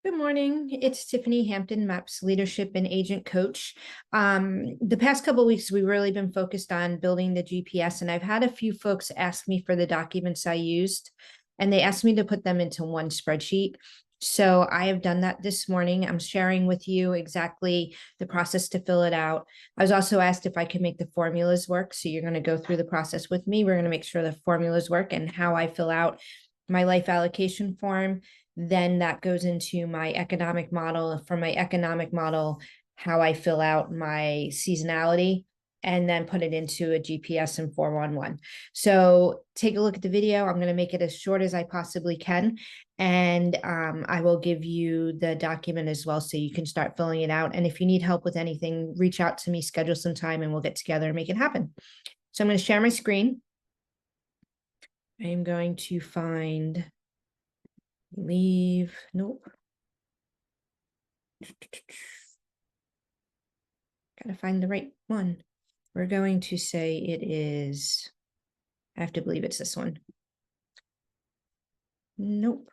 Good morning. It's Tiffany Hampton, MAPS Leadership and Agent Coach. The past couple of weeks, we've really been focused on building the GPS, and I've had a few folks ask me for the documents I used, and they asked me to put them into one spreadsheet. So I have done that this morning. I'm sharing with you exactly the process to fill it out. I was also asked if I could make the formulas work. So you're going to go through the process with me. We're going to make sure the formulas work and how I fill out my life allocation form. Then that goes into my economic model. From my economic model, how I fill out my seasonality, and then put it into a GPS and 411. So take a look at the video. I'm going to make it as short as I possibly can. And I will give you the document as well so you can start filling it out. And if you need help with anything, reach out to me, schedule some time, and we'll get together and make it happen. So I'm going to share my screen. I am going to find leave. Nope. Gotta find the right one. We're going to say it is, I have to believe it's this one. Nope.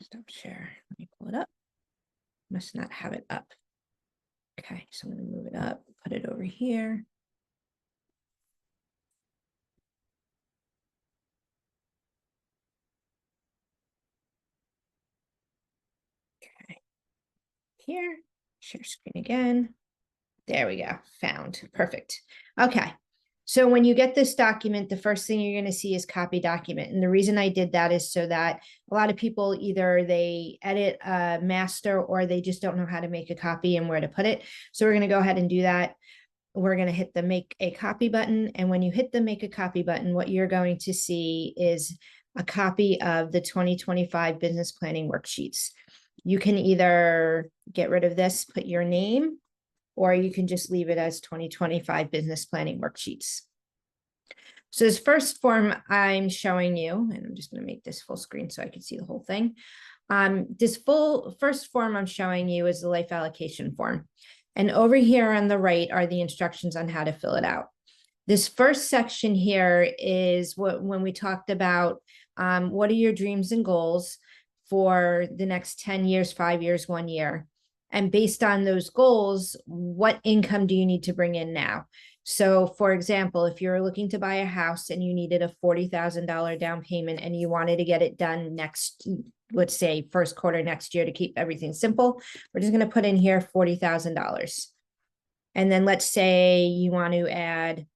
Stop share. Let me pull it up. Must not have it up. Okay, so I'm going to move it up, put it over here. Okay. Here, share screen again. There we go. Found. Perfect. Okay. So when you get this document, the first thing you're going to see is copy document. And the reason I did that is so that a lot of people either they edit a master or they just don't know how to make a copy and where to put it. So we're going to go ahead and do that. We're going to hit the make a copy button. And when you hit the make a copy button, what you're going to see is a copy of the 2025 business planning worksheets. You can either get rid of this, put your name, or you can just leave it as 2025 business planning worksheets. So this first form I'm showing you, and I'm just going to make this full screen so I can see the whole thing. This first form I'm showing you is the life allocation form. And over here on the right are the instructions on how to fill it out. This first section here is when we talked about what are your dreams and goals for the next 10 years, 5 years, 1 year. And based on those goals, what income do you need to bring in now? So for example, if you're looking to buy a house and you needed a $40,000 down payment and you wanted to get it done next, let's say first quarter next year to keep everything simple, we're just going to put in here $40,000. And then let's say you want to add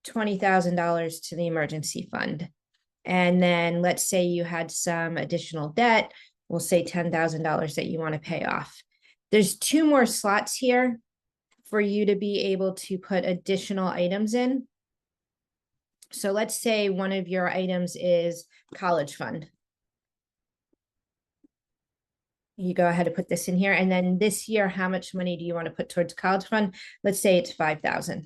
$20,000 to the emergency fund. And then let's say you had some additional debt, we'll say $10,000 that you want to pay off. There's 2 more slots here for you to be able to put additional items in. So let's say one of your items is college fund. You go ahead and put this in here. And then this year, how much money do you want to put towards college fund? Let's say it's $5,000.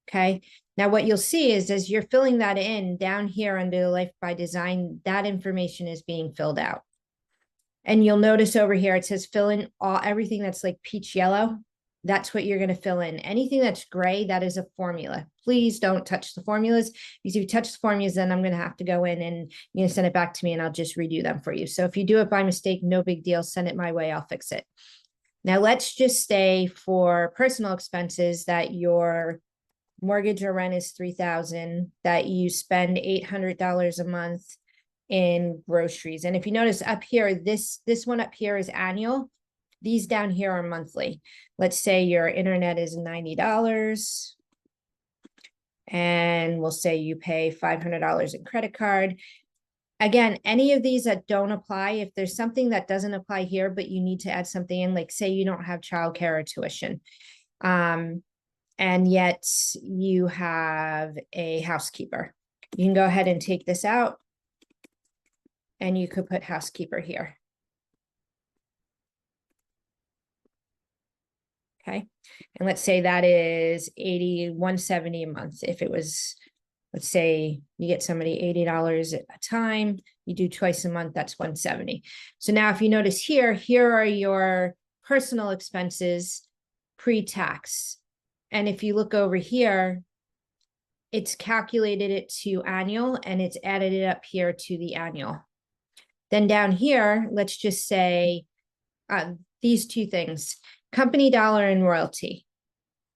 Okay. Now what you'll see is as you're filling that in down here under the Life by Design, that information is being filled out. And you'll notice over here, it says fill in everything that's like peach yellow. That's what you're going to fill in. Anything that's gray, that is a formula. Please don't touch the formulas, because if you touch the formulas, then I'm going to have to go in and send it back to me and I'll just redo them for you. So if you do it by mistake, no big deal. Send it my way. I'll fix it. Now let's just say for personal expenses that your mortgage or rent is $3,000, that you spend $800 a month in groceries. And if you notice up here, this one up here is annual. These down here are monthly. Let's say your internet is $90 and we'll say you pay $500 in credit card. Again, any of these that don't apply, if there's something that doesn't apply here, but you need to add something in, like say you don't have childcare or tuition, and yet you have a housekeeper, you can go ahead and take this out and you could put housekeeper here. Okay. And let's say that is $170 a month. If it was, let's say you get somebody $80 at a time, you do twice a month, that's $170. So now if you notice here are your personal expenses pre-tax. And if you look over here, it's calculated it to annual and it's added it up here to the annual. Then down here, let's just say these two things, company dollar and royalty.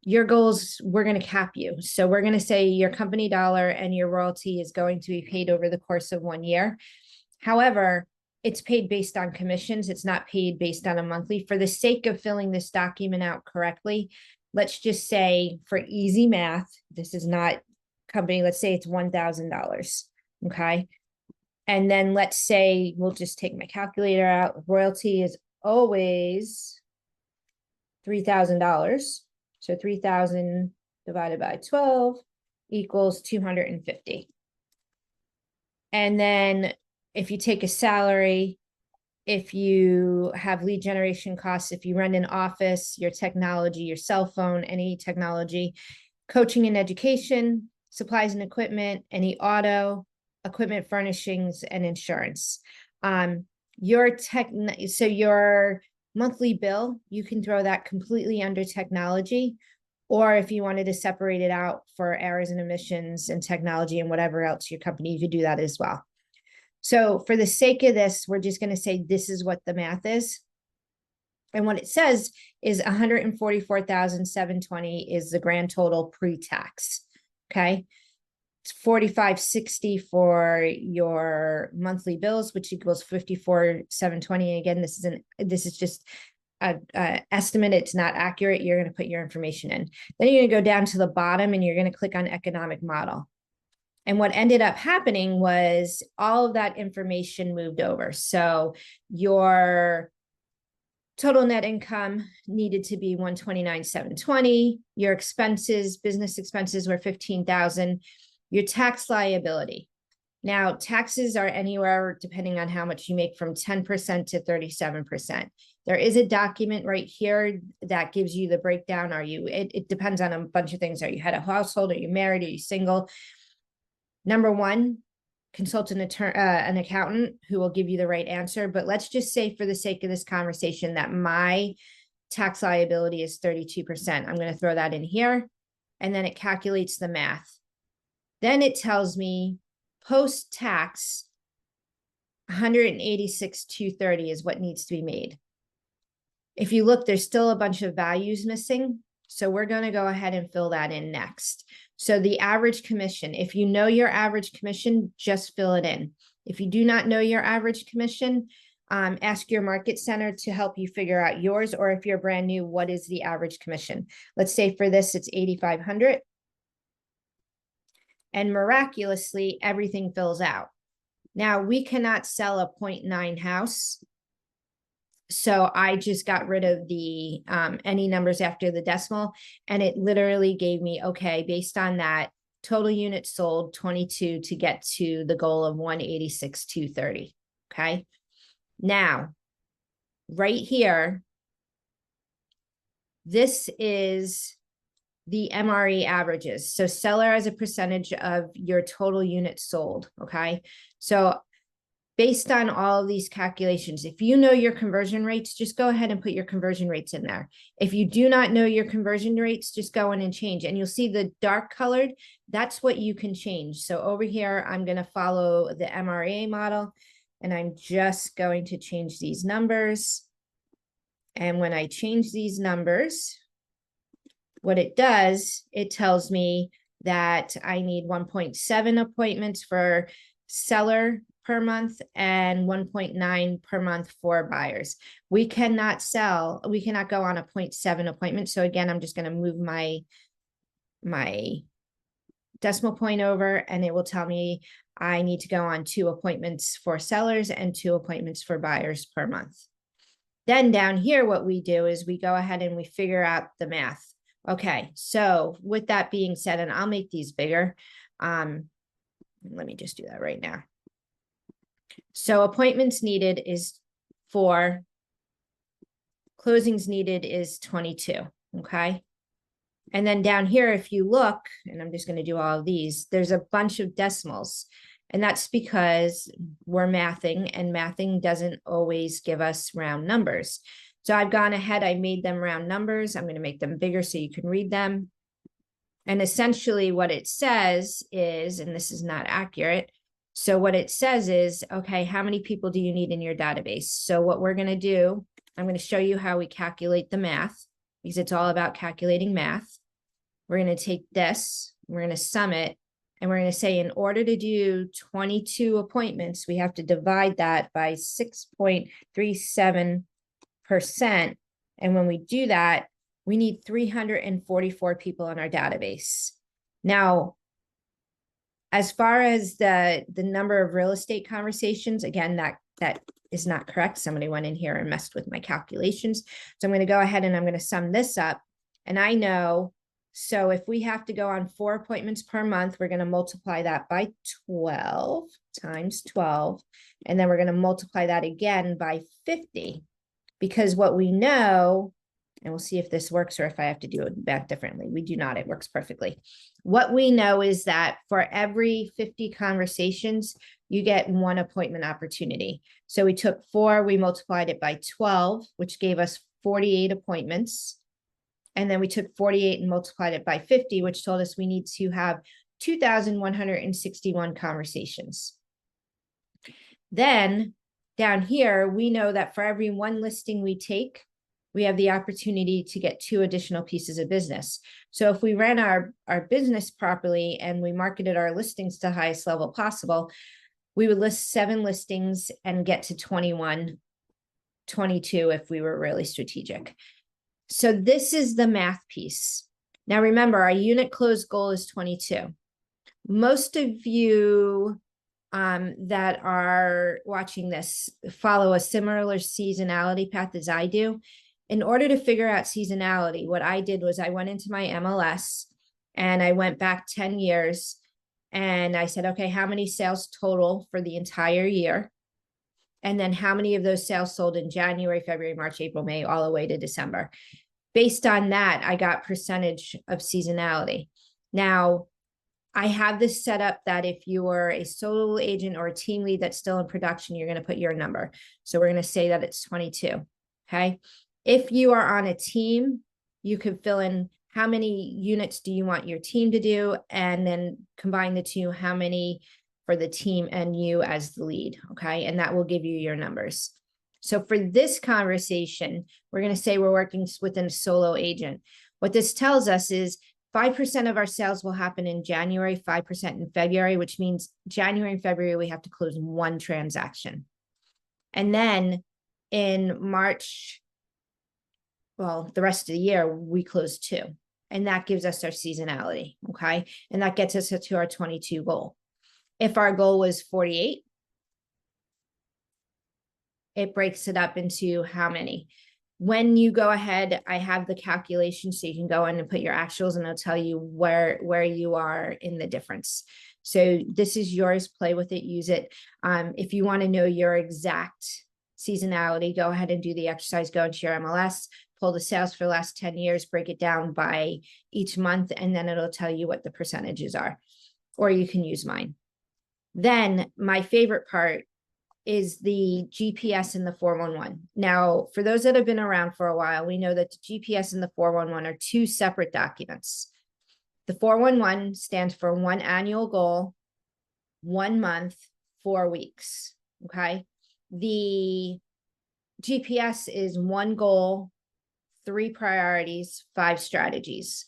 Your goals, we're going to cap you. So we're going to say your company dollar and your royalty is going to be paid over the course of 1 year. However, it's paid based on commissions. It's not paid based on a monthly. For the sake of filling this document out correctly, let's just say for easy math, this is not company, let's say it's $1,000. Okay. And then let's say, we'll just take my calculator out. Royalty is always $3,000. So 3,000 divided by 12 equals 250. And then if you take a salary, if you have lead generation costs, if you run an office, your technology, your cell phone, any technology, coaching and education, supplies and equipment, any auto, equipment furnishings, and insurance. So your monthly bill, you can throw that completely under technology, or if you wanted to separate it out for errors and omissions and technology and whatever else your company, you could do that as well. So for the sake of this, we're just going to say this is what the math is. And what it says is 144,720 is the grand total pre-tax. Okay. It's 4,560 for your monthly bills, which equals 54,720. And again, this is just a estimate. It's not accurate. You're going to put your information in. Then you're going to go down to the bottom and you're going to click on economic model. And what ended up happening was all of that information moved over. So your total net income needed to be 129,720. Your expenses, business expenses were 15,000. Your tax liability. Now, taxes are anywhere, depending on how much you make, from 10% to 37%. There is a document right here that gives you the breakdown. It depends on a bunch of things. Are you head of household? Are you married? Are you single? Number one, consult an accountant who will give you the right answer. But let's just say, for the sake of this conversation, that my tax liability is 32%. I'm going to throw that in here, and then it calculates the math. Then it tells me post-tax 186,230 is what needs to be made. If you look, there's still a bunch of values missing. So we're going to go ahead and fill that in next. So the average commission, if you know your average commission, just fill it in. If you do not know your average commission, ask your market center to help you figure out yours. Or if you're brand new, what is the average commission? Let's say for this, it's 8,500. And miraculously, everything fills out. Now, we cannot sell a 0.9 house. So I just got rid of the any numbers after the decimal, and it literally gave me, okay, based on that, total units sold 22 to get to the goal of 186,230. Okay. Now, right here, this is the MRE averages. So seller as a percentage of your total units sold. Okay. So based on all of these calculations, if you know your conversion rates, just go ahead and put your conversion rates in there. If you do not know your conversion rates, just go in and change. And you'll see the dark colored, that's what you can change. So over here, I'm going to follow the MRA model, and I'm just going to change these numbers. And when I change these numbers, what it does, it tells me that I need 1.7 appointments for seller per month and 1.9 per month for buyers. We cannot go on a 0.7 appointment. So again, I'm just going to move my decimal point over, and it will tell me I need to go on 2 appointments for sellers and 2 appointments for buyers per month. Then down here, what we do is we go ahead and we figure out the math. Okay, so with that being said, and I'll make these bigger. Let me just do that right now. So appointments needed is 4. Closings needed is 22. Okay. And then down here, if you look, and I'm just going to do all of these, there's a bunch of decimals. And that's because we're mathing, and mathing doesn't always give us round numbers. So I've gone ahead, I made them round numbers. I'm going to make them bigger so you can read them. And essentially what it says is, and this is not accurate, So what it says is, okay, how many people do you need in your database? So what we're going to do, I'm going to show you how we calculate the math, because it's all about calculating math. We're going to take this, we're going to sum it, and we're going to say in order to do 22 appointments, we have to divide that by 6.37%. And when we do that, we need 344 people in our database. Now, as far as the number of real estate conversations, again, that is not correct. Somebody went in here and messed with my calculations. So I'm going to go ahead and I'm going to sum this up. And I know, so if we have to go on 4 appointments per month, we're going to multiply that by 12 times 12. And then we're going to multiply that again by 50. Because what we know, and we'll see if this works or if I have to do it back differently. We do not, it works perfectly. What we know is that for every 50 conversations, you get 1 appointment opportunity. So we took 4, we multiplied it by 12, which gave us 48 appointments. And then we took 48 and multiplied it by 50, which told us we need to have 2,161 conversations. Then down here, we know that for every 1 listing we take, we have the opportunity to get 2 additional pieces of business. So if we ran our business properly and we marketed our listings to the highest level possible, we would list 7 listings and get to 21, 22 if we were really strategic. So this is the math piece. Now remember, our unit close goal is 22. Most of you that are watching this follow a similar seasonality path as I do. In order to figure out seasonality, what I did was I went into my MLS and I went back 10 years and I said, okay, how many sales total for the entire year? And then how many of those sales sold in January, February, March, April, May, all the way to December. Based on that, I got percentage of seasonality. Now, I have this set up that if you are a solo agent or a team lead that's still in production, you're going to put your number. So we're going to say that it's 22. Okay. If you are on a team, you could fill in how many units do you want your team to do, and then combine the two, how many for the team and you as the lead. Okay. And that will give you your numbers. So for this conversation, we're going to say we're working within a solo agent. What this tells us is 5% of our sales will happen in January, 5% in February, which means January and February, we have to close 1 transaction. And then in March, well, the rest of the year, we close 2. And that gives us our seasonality, okay? And that gets us to our 22 goal. If our goal was 48, it breaks it up into how many. When you go ahead, I have the calculation so you can go in and put your actuals and it'll tell you where you are in the difference. So this is yours, play with it, use it. If you want to know your exact seasonality, go ahead and do the exercise, go into your MLS, pull the sales for the last 10 years, break it down by each month, and then it'll tell you what the percentages are, or you can use mine. Then my favorite part is the GPS and the 411. Now, for those that have been around for a while, we know that the GPS and the 411 are 2 separate documents. The 411 stands for 1 annual goal, 1 month, 4 weeks, okay? The GPS is 1 goal, 3 priorities, 5 strategies.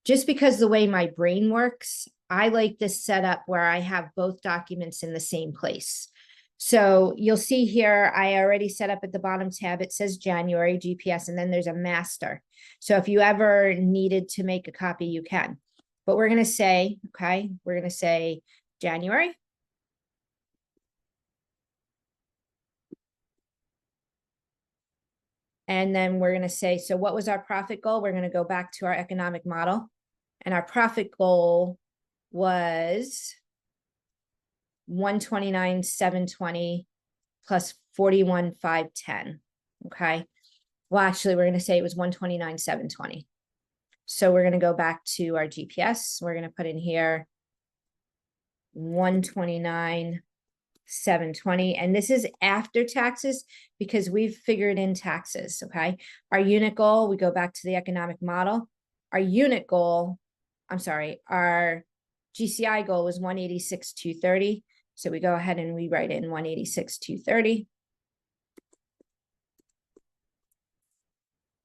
Just because the way my brain works, I like this setup where I have both documents in the same place. So you'll see here, I already set up at the bottom tab, it says January GPS, and then there's a master. So if you ever needed to make a copy, you can. But we're going to say, okay, we're going to say January. And then we're going to say, so what was our profit goal? We're going to go back to our economic model. And our profit goal was 129,720 plus 41,510. Okay. Well, actually, we're going to say it was 129,720. So we're going to go back to our GPS. We're going to put in here 129,720. And this is after taxes because we've figured in taxes. Okay. Our unit goal, we go back to the economic model. Our unit goal, I'm sorry, our GCI goal was 186,230. So we go ahead and we write in 186,230.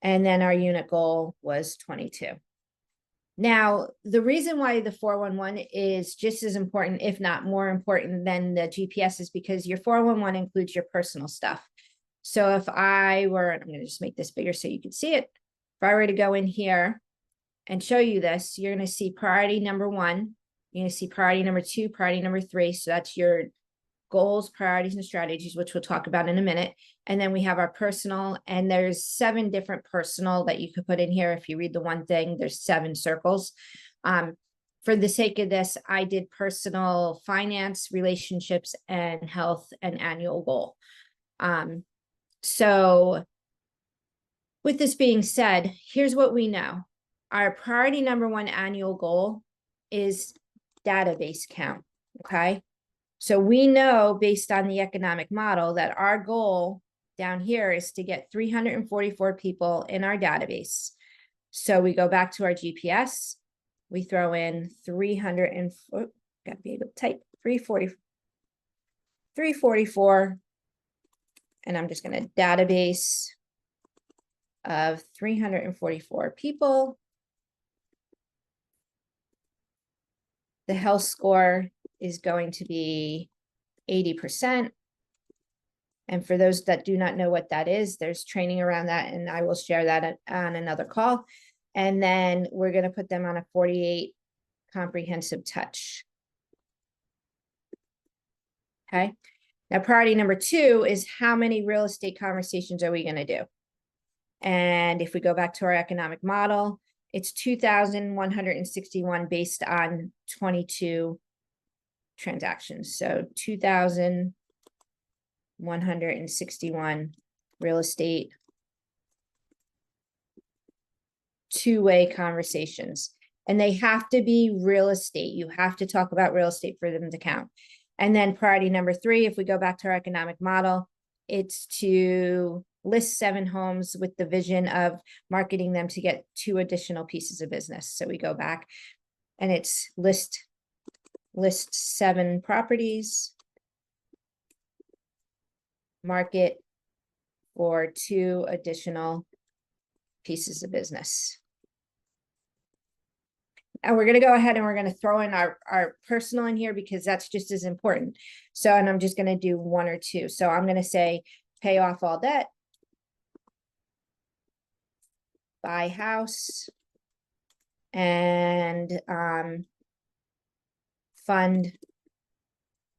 And then our unit goal was 22. Now, the reason why the 411 is just as important, if not more important than the GPS, is because your 411 includes your personal stuff. So if I were, I'm going to just make this bigger so you can see it. If I were to go in here and show you this, you're going to see priority number 1. You're going to see priority number 2, priority number 3. So that's your goals, priorities, and strategies, which we'll talk about in a minute. And then we have our personal, and there's 7 different personal that you could put in here. If you read the one thing, there's 7 circles. For the sake of this, I did personal finance, relationships, and health, and annual goal. So with this being said, here's what we know. Our priority number 1 annual goal is database count, okay? So we know based on the economic model that our goal down here is to get 344 people in our database. So we go back to our GPS, we throw in 300 and, gotta be able to type 344, and I'm just gonna database of 344 people. The health score is going to be 80%. And for those that do not know what that is, there's training around that, and I will share that on another call. And then we're going to put them on a 48 comprehensive touch. Okay. Now, priority number 2 is how many real estate conversations are we going to do? And if we go back to our economic model, it's 2,161 based on 22 transactions. So 2,161 real estate two-way conversations. And they have to be real estate. You have to talk about real estate for them to count. And then priority number 3, if we go back to our economic model, it's to list 7 homes with the vision of marketing them to get 2 additional pieces of business. So we go back and it's list 7 properties, market for 2 additional pieces of business. And we're going to go ahead and we're going to throw in our personal in here because that's just as important. So, and I'm just going to do 1 or 2. So I'm going to say pay off all debt, buy house, and fund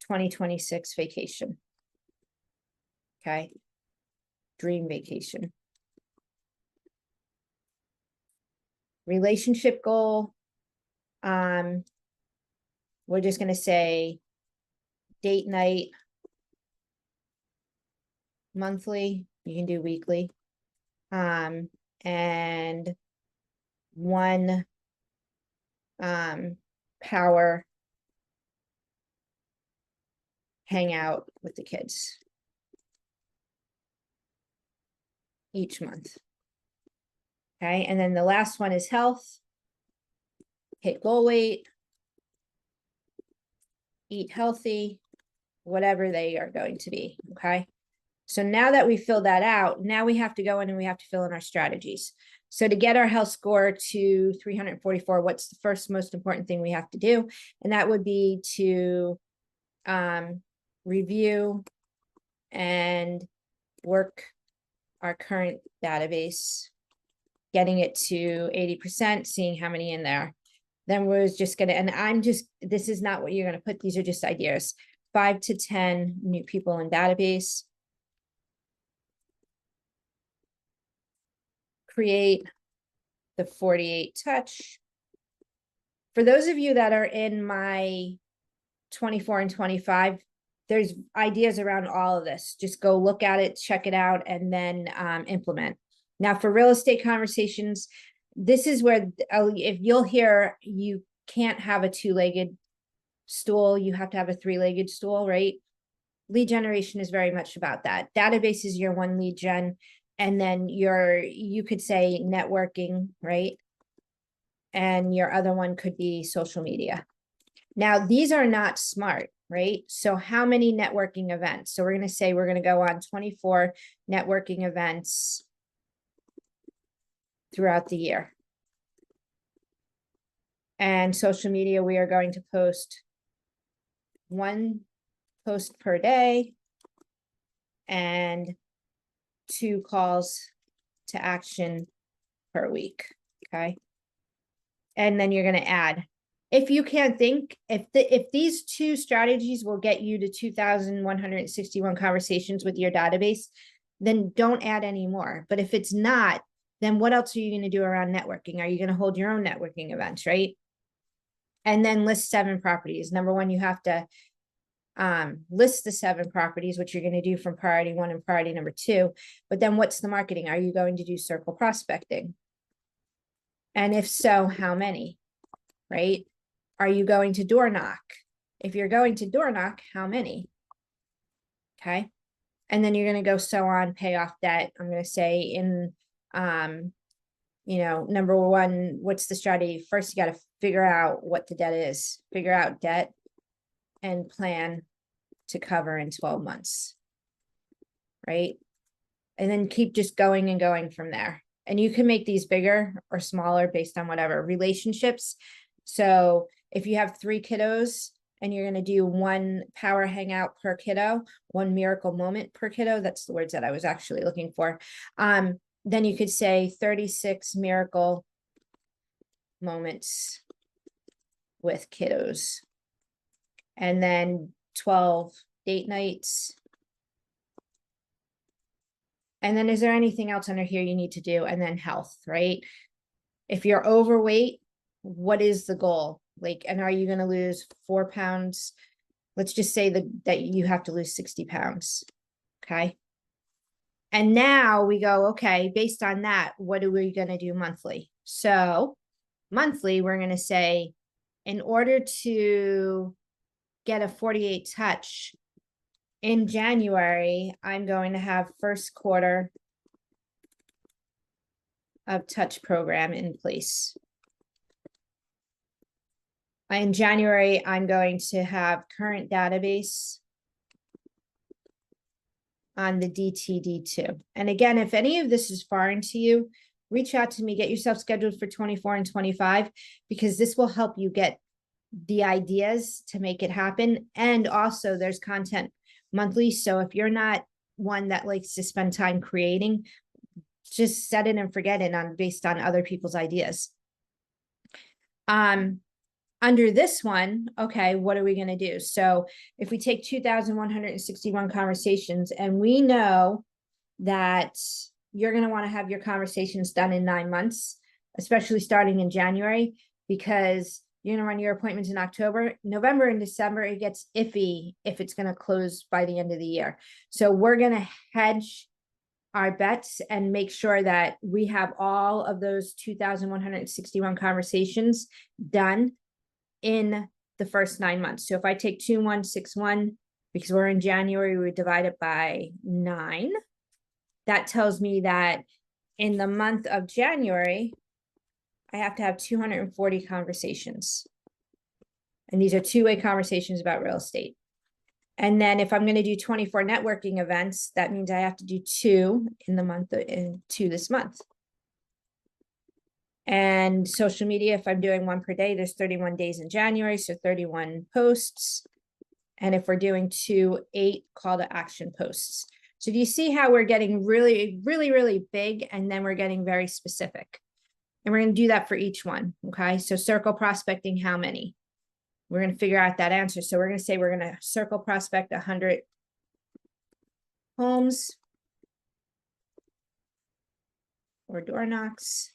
2026 vacation. Okay. Dream vacation. Relationship goal. We're just going to say date night, monthly. You can do weekly. And 1 power hangout with the kids each month. Okay, and then the last one is health. Hit goal weight, eat healthy, whatever they are going to be. Okay, so now that we fill that out, now we have to go in and we have to fill in our strategies. So to get our health score to 344, what's the first most important thing we have to do? And that would be to review and work our current database, getting it to 80%, seeing how many in there. Then we're just going to, and this is not what you're going to put. These are just ideas. 5 to 10 new people in database. Create the 48 touch. For those of you that are in my 24 and 25, there's ideas around all of this. Just go look at it, check it out, and then implement. Now for real estate conversations, this is where if you'll hear, you can't have a 2-legged stool, you have to have a 3-legged stool, right? Lead generation is very much about that. Database is your 1 lead gen, and then you could say networking, right? And your other one could be social media. Now, these are not smart. right? So how many networking events? So we're going to say we're going to go on 24 networking events throughout the year. And social media, we are going to post 1 post per day and 2 calls to action per week. Okay. And then you're going to add, if you can't think, if these 2 strategies will get you to 2,161 conversations with your database, then don't add any more. But if it's not, then what else are you going to do around networking? Are you going to hold your own networking events, right? And then list 7 properties. Number 1, you have to list the 7 properties, which you're going to do from priority 1 and priority number 2. But then what's the marketing? Are you going to do circle prospecting? And if so, how many, right? Are you going to door knock? If you're going to door knock, how many? Okay. And then you're going to go so on, pay off debt. I'm going to say in, number 1, what's the strategy? First, you got to figure out what the debt is, figure out debt and plan to cover in 12 months, right? And then keep just going and going from there. And you can make these bigger or smaller based on whatever. Relationships. So if you have 3 kiddos and you're going to do 1 power hangout per kiddo, 1 miracle moment per kiddo, that's the words that I was actually looking for. Then you could say 36 miracle moments with kiddos. And then 12 date nights. And then is there anything else under here you need to do? And then health, right? If you're overweight, what is the goal? Like, and are you going to lose 4 pounds? Let's just say that you have to lose 60 pounds. Okay. And now we go, okay, based on that, what are we going to do monthly? So monthly, we're going to say, in order to get a 48 touch in January, I'm going to have first quarter of touch program in place. In January, I'm going to have current database on the DTD2. And again, if any of this is foreign to you, reach out to me, get yourself scheduled for 24 and 25, because this will help you get the ideas to make it happen. And also there's content monthly. So if you're not one that likes to spend time creating, just set it and forget it based on other people's ideas. Under this one, okay, what are we going to do? So if we take 2,161 conversations, and we know that you're going to want to have your conversations done in 9 months, especially starting in January, because you're going to run your appointments in October, November, and December, it gets iffy if it's going to close by the end of the year. So we're going to hedge our bets and make sure that we have all of those 2,161 conversations done in the first 9 months. So if I take 2,161, because we're in January, we divide it by 9. That tells me that in the month of January, I have to have 240 conversations. And these are 2-way conversations about real estate. And then if I'm going to do 24 networking events, that means I have to do 2 in the month, in 2 this month. And social media, if I'm doing 1 per day, there's 31 days in January, so 31 posts. And if we're doing 2, 8 call to action posts. So do you see how we're getting really, really, really big, and then we're getting very specific? And we're going to do that for each one, okay? So circle prospecting, how many? We're going to figure out that answer. So we're going to say we're going to circle prospect 100 homes or door knocks.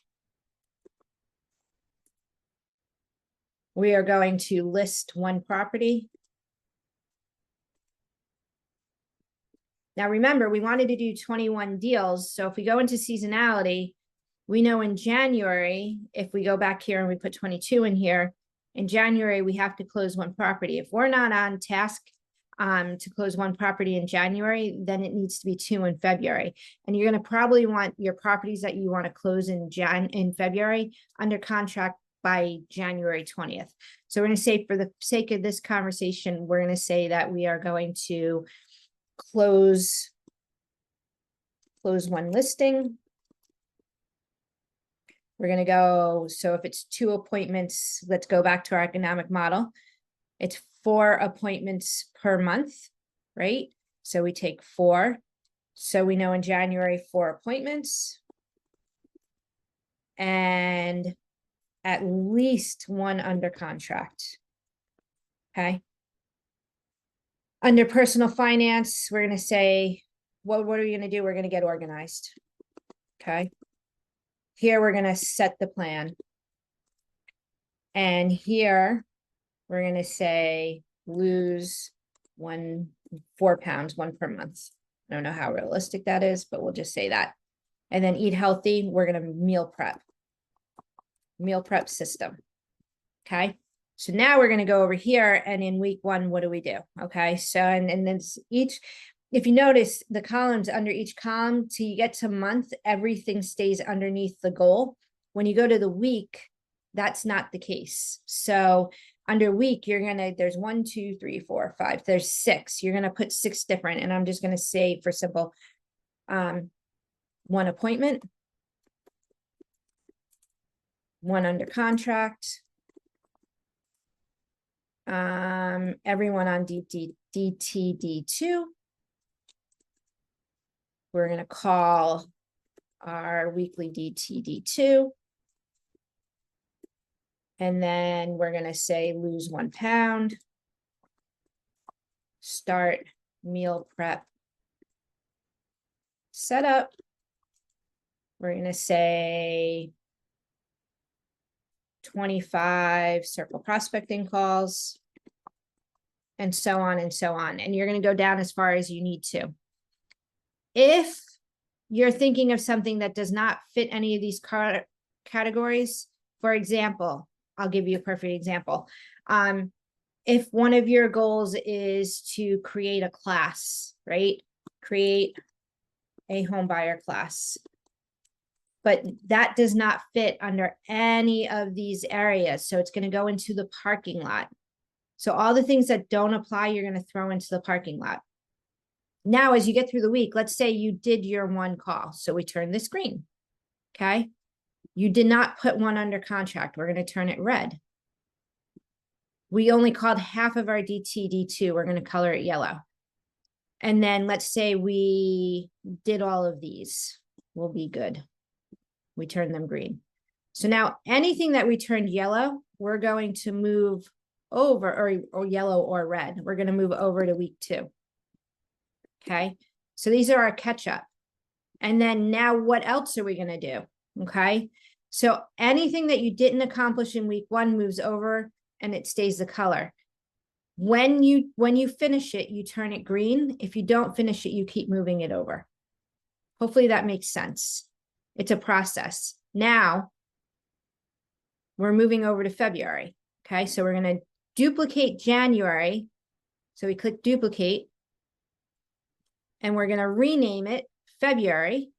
We are going to list 1 property. Now, remember, we wanted to do 21 deals. So if we go into seasonality, we know in January, if we go back here and we put 22 in here, in January, we have to close 1 property. If we're not on task to close 1 property in January, then it needs to be 2 in February. And you're going to probably want your properties that you want to close in February under contract by January 20th. So we're going to say, for the sake of this conversation, we're going to say that we are going to close one listing. We're going to go, so if it's 2 appointments, let's go back to our economic model. It's 4 appointments per month, right? So we take 4. So we know in January, 4 appointments. And at least 1 under contract. Okay. Under personal finance, we're going to say, what are we going to do? We're going to get organized. Okay. Here, we're going to set the plan. And here, we're going to say lose 4 pounds, 1 per month. I don't know how realistic that is, but we'll just say that. And then eat healthy. We're going to meal prep system. Okay. So now we're going to go over here, and in week 1, what do we do? Okay. So, and then if you notice the columns under each column, till you get to month, everything stays underneath the goal. When you go to the week, that's not the case. So under week, you're going to, there's 1, 2, 3, 4, 5, there's 6. You're going to put 6 different, and I'm just going to say for simple, 1 appointment, 1 under contract, everyone on DTD2. We're going to call our weekly DTD2. And then we're going to say lose 1 pound, start meal prep setup. We're going to say 25 circle prospecting calls, and so on and so on. And you're going to go down as far as you need to. If you're thinking of something that does not fit any of these categories, for example, I'll give you a perfect example. If one of your goals is to create a class, right? Create a home buyer class. But that does not fit under any of these areas. So it's going to go into the parking lot. So all the things that don't apply, you're going to throw into the parking lot. Now, as you get through the week, let's say you did your 1 call. So we turn this green. Okay. You did not put 1 under contract. We're going to turn it red. We only called half of our DTD2. We're going to color it yellow. And then let's say we did all of these. We'll be good. We turn them green. So now anything that we turned yellow, we're going to move over, or yellow or red. We're going to move over to week 2. Okay. So these are our catch up. And then now what else are we going to do? Okay. So anything that you didn't accomplish in week 1 moves over, and it stays the color. When you finish it, you turn it green. If you don't finish it, you keep moving it over. Hopefully that makes sense. It's a process. Now we're moving over to February. Okay. So we're going to duplicate January. So we click duplicate, and we're going to rename it February.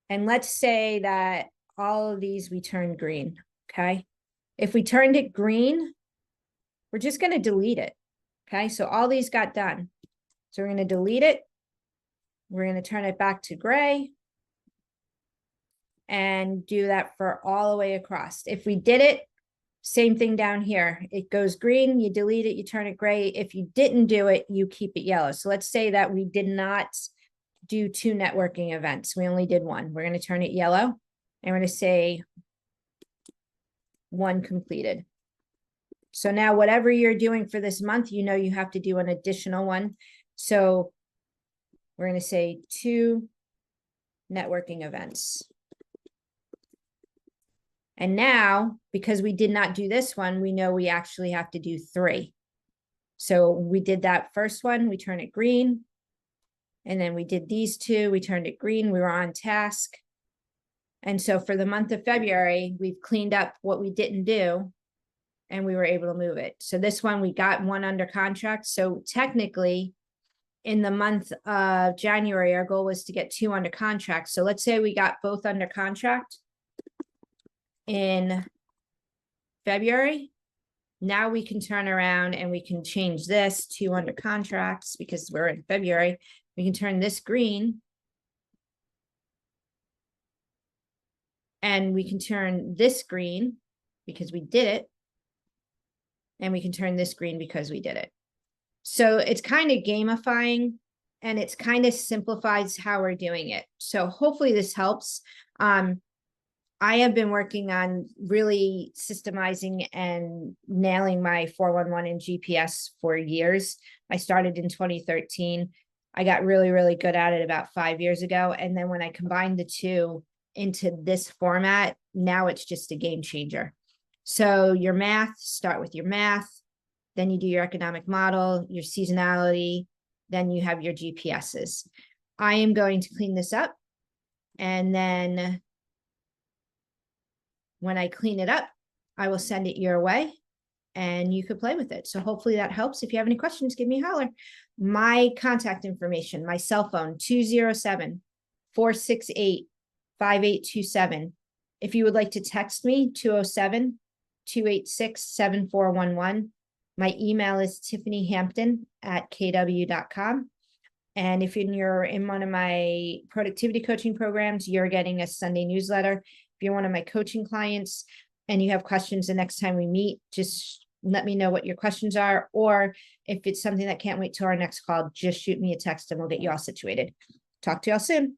And let's say that all of these we turned green. Okay. If we turned it green, we're just going to delete it. Okay. So all these got done. So we're going to delete it. We're going to turn it back to gray and do that for all the way across. If we did it, same thing down here. It goes green, you delete it, you turn it gray. If you didn't do it, you keep it yellow. So let's say that we did not do 2 networking events. We only did 1. We're going to turn it yellow, and we're going to say 1 completed. So now whatever you're doing for this month, you know you have to do an additional one. So we're going to say 2 networking events. And now, because we did not do this one, we know we actually have to do 3. So we did that first one, we turn it green. And then we did these 2, we turned it green, we were on task. And so for the month of February, we've cleaned up what we didn't do, and we were able to move it. So this one, we got 1 under contract. So technically, in the month of January, our goal was to get 2 under contract. So let's say we got both under contract in February. Now we can turn around and we can change this to under contracts because we're in February. We can turn this green. And we can turn this green because we did it. And we can turn this green because we did it. So it's kind of gamifying and it's kind of simplifies how we're doing it. So hopefully this helps. I have been working on really systemizing and nailing my 411 and GPS for years. I started in 2013. I got really, really good at it about 5 years ago. And then when I combined the two into this format, now it's just a game changer. So your math, start with your math, then you do your economic model, your seasonality, then you have your GPSs. I am going to clean this up. And then when I clean it up, I will send it your way and you could play with it. So hopefully that helps. If you have any questions, give me a holler. My contact information, my cell phone, 207-468-5827. If you would like to text me, 207-286-7411. My email is tiffanyhampton@kw.com. And if you're in one of my productivity coaching programs, you're getting a Sunday newsletter. If you're one of my coaching clients and you have questions the next time we meet, just let me know what your questions are. Or if it's something that can't wait till our next call, just shoot me a text and we'll get you all situated. Talk to y'all soon.